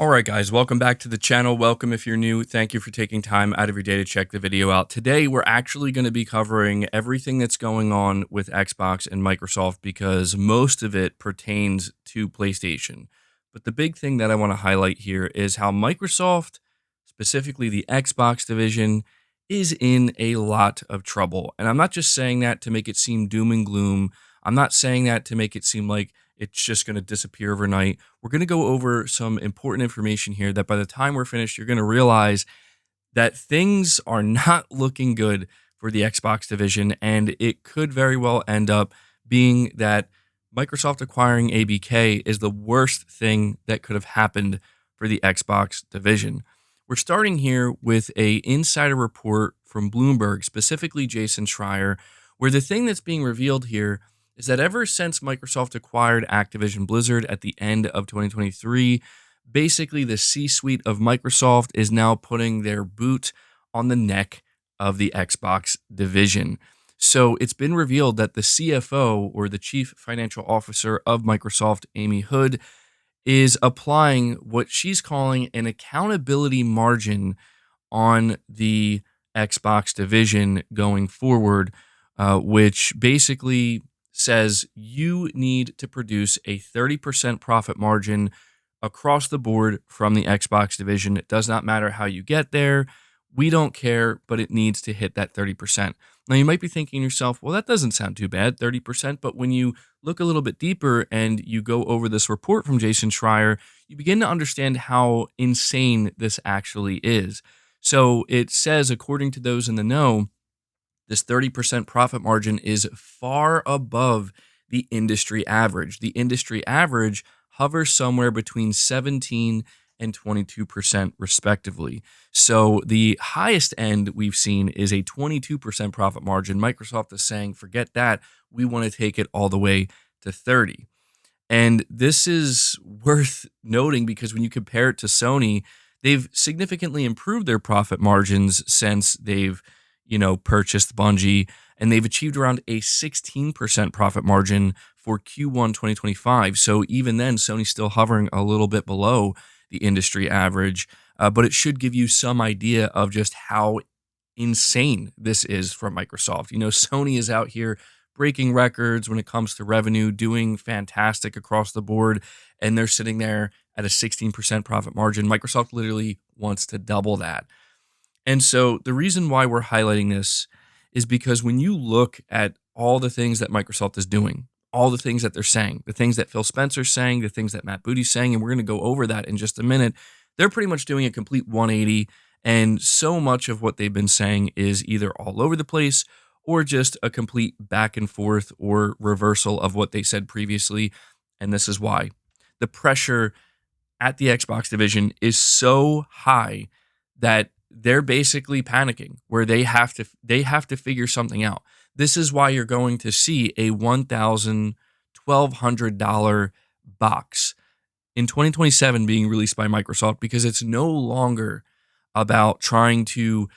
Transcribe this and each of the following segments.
All right, guys, welcome back to the channel. Welcome if you're new. Thank you for taking time out of your day to check the video out. Today, we're actually going to be covering everything that's going on with Xbox and Microsoft because most of it pertains to PlayStation. But the big thing that I want to highlight here is how Microsoft, specifically the Xbox division, is in a lot of trouble. And I'm not just saying that to make it seem doom and gloom. I'm not saying that to make it seem like it's just going to disappear overnight. We're going to go over some important information here that by the time we're finished, you're going to realize that things are not looking good for the Xbox division. And it could very well end up being that Microsoft acquiring ABK is the worst thing that could have happened for the Xbox division. We're starting here with a insider report from Bloomberg, specifically Jason Schreier, where the thing that's being revealed here is that ever since Microsoft acquired Activision Blizzard at the end of 2023, basically the C-suite of Microsoft is now putting their boot on the neck of the Xbox division. So it's been revealed that the CFO, or the Chief Financial Officer of Microsoft, Amy Hood, is applying what she's calling an accountability margin on the Xbox division going forward, which basically says you need to produce a 30% profit margin across the board from the Xbox division. It does not matter how you get there. We don't care, but it needs to hit that 30%. Now, you might be thinking to yourself, well, that doesn't sound too bad, 30%. But when you look a little bit deeper and you go over this report from Jason Schreier, you begin to understand how insane this actually is. So it says, according to those in the know, this 30% profit margin is far above the industry average. The industry average hovers somewhere between 17 and 22% respectively. So the highest end we've seen is a 22% profit margin. Microsoft is saying, forget that. We want to take it all the way to 30. And this is worth noting because when you compare it to Sony, they've significantly improved their profit margins since they've, purchased Bungie, and they've achieved around a 16% profit margin for Q1 2025. So even then, Sony's still hovering a little bit below the industry average, but it should give you some idea of just how insane this is from Microsoft. Sony is out here breaking records when it comes to revenue, doing fantastic across the board, and they're sitting there at a 16% profit margin. Microsoft literally wants to double that. And so the reason why we're highlighting this is because when you look at all the things that Microsoft is doing, all the things that they're saying, the things that Phil Spencer's saying, the things that Matt Booty's saying, and we're going to go over that in just a minute, they're pretty much doing a complete 180. And so much of what they've been saying is either all over the place or just a complete back and forth or reversal of what they said previously. And this is why. The pressure at the Xbox division is so high that they're basically panicking, where they have to figure something out. This is why you're going to see a $1,200 box in 2027 being released by Microsoft, because it's no longer about trying to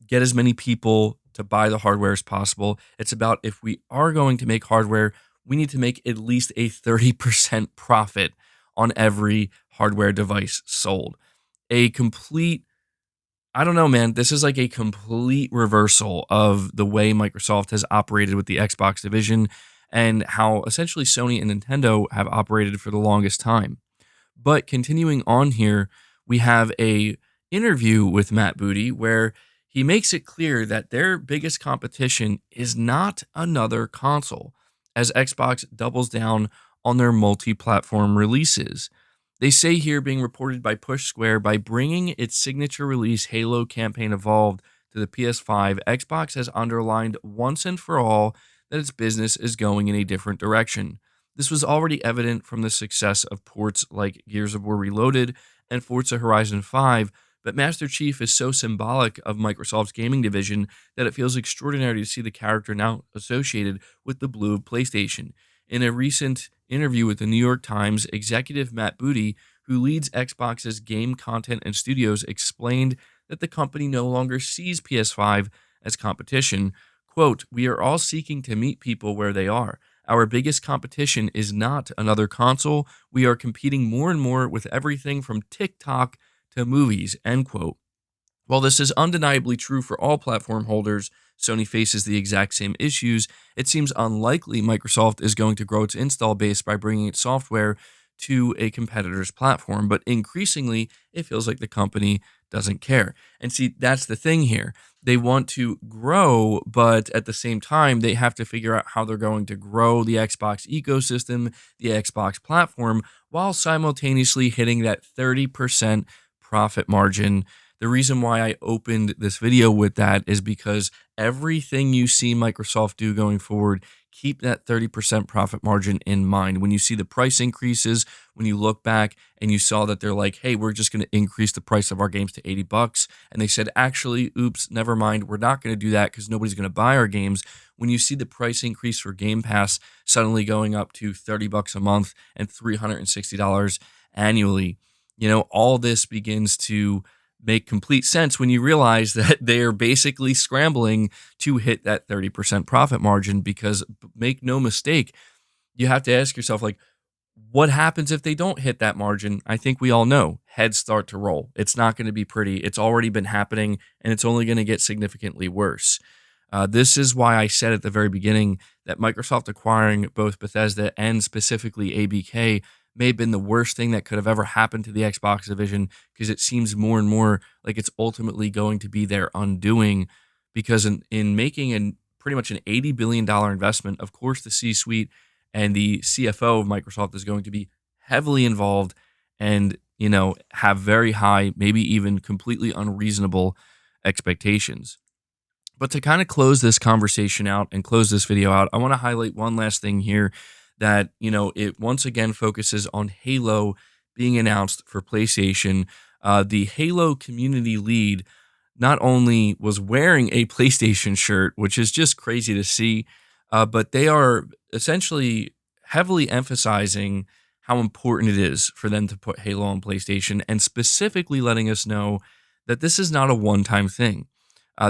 get as many people to buy the hardware as possible. It's about, if we are going to make hardware, we need to make at least a 30% profit on every hardware device sold. A complete, I don't know, man. This is like a complete reversal of the way Microsoft has operated with the Xbox division and how essentially Sony and Nintendo have operated for the longest time. But continuing on here, we have a interview with Matt Booty where he makes it clear that their biggest competition is not another console, as Xbox doubles down on their multi-platform releases. They say here, being reported by Push Square, by bringing its signature release Halo Campaign Evolved to the PS5, Xbox has underlined once and for all that its business is going in a different direction. This was already evident from the success of ports like Gears of War Reloaded and Forza Horizon 5, but Master Chief is so symbolic of Microsoft's gaming division that it feels extraordinary to see the character now associated with the blue of PlayStation. In a recent interview with the New York Times, executive Matt Booty, who leads Xbox's game content and studios, explained that the company no longer sees PS5 as competition. Quote, "We are all seeking to meet people where they are. Our biggest competition is not another console. We are competing more and more with everything from TikTok to movies, end quote. While this is undeniably true for all platform holders, Sony faces the exact same issues. It seems unlikely Microsoft is going to grow its install base by bringing its software to a competitor's platform, but increasingly, it feels like the company doesn't care. And see, that's the thing here. They want to grow, but at the same time, they have to figure out how they're going to grow the Xbox ecosystem, the Xbox platform, while simultaneously hitting that 30% profit margin. The reason why I opened this video with that is because everything you see Microsoft do going forward, keep that 30% profit margin in mind. When you see the price increases, when you look back and you saw that they're like, hey, we're just going to increase the price of our games to $80. And they said, actually, oops, never mind. We're not going to do that because nobody's going to buy our games. When you see the price increase for Game Pass suddenly going up to $30 a month and $360 annually, all this begins to make complete sense when you realize that they are basically scrambling to hit that 30% profit margin, because make no mistake, you have to ask yourself, like, what happens if they don't hit that margin? I think we all know heads start to roll. It's not going to be pretty. It's already been happening, and it's only going to get significantly worse. This is why I said at the very beginning that Microsoft acquiring both Bethesda and specifically ABK may have been the worst thing that could have ever happened to the Xbox division, because it seems more and more like it's ultimately going to be their undoing. Because in making pretty much an $80 billion investment, of course, the C-suite and the CFO of Microsoft is going to be heavily involved and, have very high, maybe even completely unreasonable expectations. But to kind of close this conversation out and close this video out, I want to highlight one last thing here that, it once again focuses on Halo being announced for PlayStation. The Halo community lead not only was wearing a PlayStation shirt, which is just crazy to see, but they are essentially heavily emphasizing how important it is for them to put Halo on PlayStation, and specifically letting us know that this is not a one-time thing.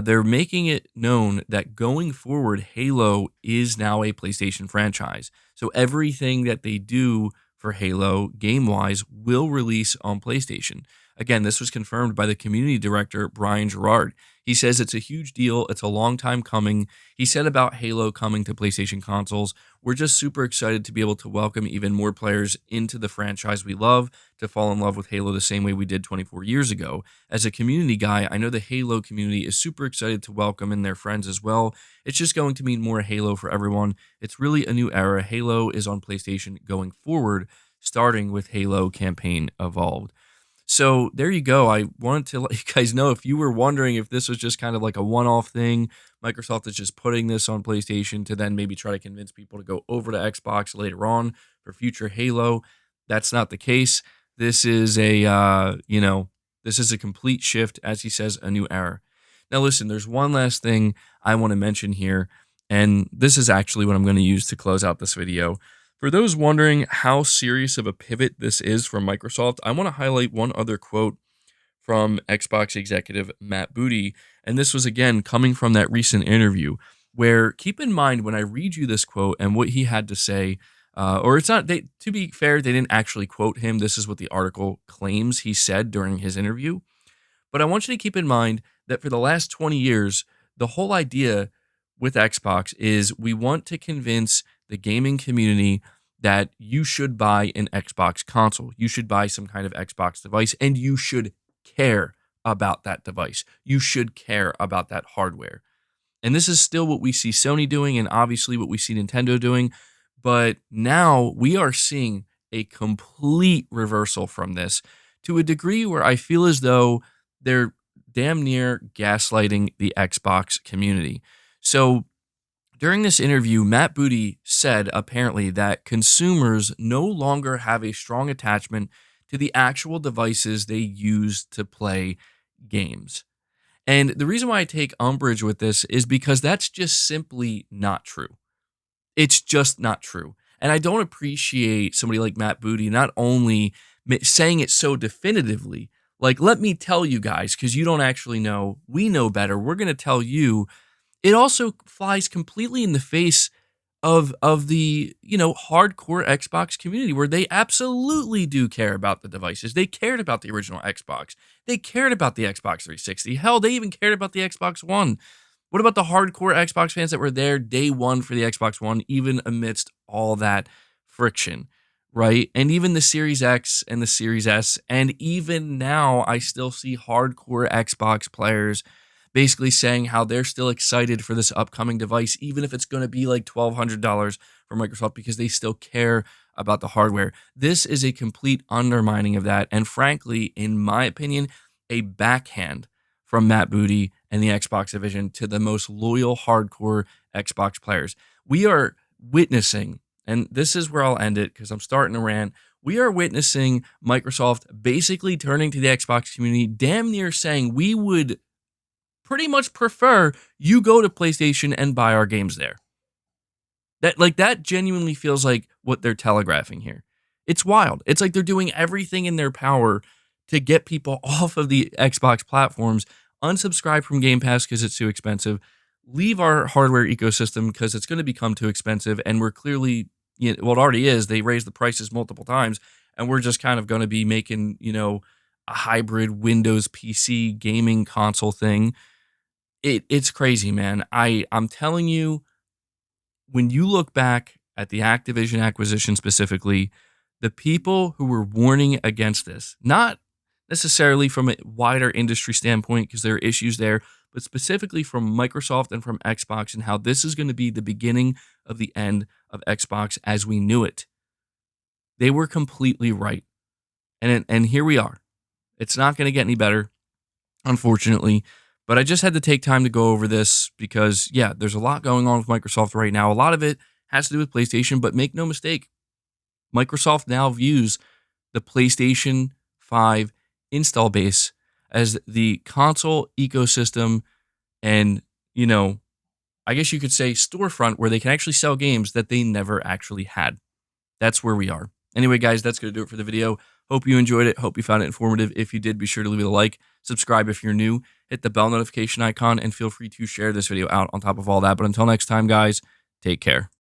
They're making it known that going forward, Halo is now a PlayStation franchise. So everything that they do for Halo game-wise will release on PlayStation. Again, this was confirmed by the community director, Brian Gerard. He says it's a huge deal. It's a long time coming. He said about Halo coming to PlayStation consoles, we're just super excited to be able to welcome even more players into the franchise we love, to fall in love with Halo the same way we did 24 years ago. As a community guy, I know the Halo community is super excited to welcome in their friends as well. It's just going to mean more Halo for everyone. It's really a new era. Halo is on PlayStation going forward, starting with Halo Campaign Evolved. So there you go. I wanted to let you guys know, if you were wondering if this was just kind of like a one-off thing, Microsoft is just putting this on PlayStation to then maybe try to convince people to go over to Xbox later on for future Halo. That's not the case. This is this is a complete shift, as he says, a new era. Now, listen, there's one last thing I want to mention here, and this is actually what I'm going to use to close out this video. For those wondering how serious of a pivot this is from Microsoft, I want to highlight one other quote from Xbox executive Matt Booty, and this was again coming from that recent interview, where, keep in mind when I read you this quote and what he had to say, or it's not, to be fair, they didn't actually quote him. This is what the article claims he said during his interview. But I want you to keep in mind that for the last 20 years, the whole idea with Xbox is we want to convince the gaming community that you should buy an Xbox console. You should buy some kind of Xbox device, and you should care about that device. You should care about that hardware. And this is still what we see Sony doing, and obviously what we see Nintendo doing. But now we are seeing a complete reversal from this, to a degree where I feel as though they're damn near gaslighting the Xbox community. So during this interview, Matt Booty said apparently that consumers no longer have a strong attachment to the actual devices they use to play games. And the reason why I take umbrage with this is because that's just simply not true. It's just not true. And I don't appreciate somebody like Matt Booty not only saying it so definitively, like, let me tell you guys, because you don't actually know, we know better, we're going to tell you. It also flies completely in the face of the, hardcore Xbox community where they absolutely do care about the devices. They cared about the original Xbox. They cared about the Xbox 360. Hell, they even cared about the Xbox One. What about the hardcore Xbox fans that were there day one for the Xbox One, even amidst all that friction, right? And even the Series X and the Series S, and even now, I still see hardcore Xbox players basically saying how they're still excited for this upcoming device, even if it's going to be like $1,200 for Microsoft, because they still care about the hardware. This is a complete undermining of that. And frankly, in my opinion, a backhand from Matt Booty and the Xbox division to the most loyal, hardcore Xbox players. We are witnessing, and this is where I'll end it because I'm starting to rant. We are witnessing Microsoft basically turning to the Xbox community, damn near saying we would pretty much prefer you go to PlayStation and buy our games there. That genuinely feels like what they're telegraphing here. It's wild. It's like they're doing everything in their power to get people off of the Xbox platforms, unsubscribe from Game Pass because it's too expensive, leave our hardware ecosystem because it's going to become too expensive, and we're clearly, well, it already is. They raised the prices multiple times, and we're just kind of going to be making, a hybrid Windows PC gaming console thing. It's crazy, man. I'm telling you, when you look back at the Activision acquisition specifically, the people who were warning against this, not necessarily from a wider industry standpoint, because there are issues there, but specifically from Microsoft and from Xbox, and how this is going to be the beginning of the end of Xbox as we knew it. They were completely right. And here we are. It's not going to get any better, unfortunately. But I just had to take time to go over this because, yeah, there's a lot going on with Microsoft right now. A lot of it has to do with PlayStation, but make no mistake, Microsoft now views the PlayStation 5 install base as the console ecosystem and, I guess you could say storefront where they can actually sell games that they never actually had. That's where we are. Anyway, guys, that's going to do it for the video. Hope you enjoyed it. Hope you found it informative. If you did, be sure to leave it a like. Subscribe if you're new. Hit the bell notification icon and feel free to share this video out on top of all that. But until next time, guys, take care.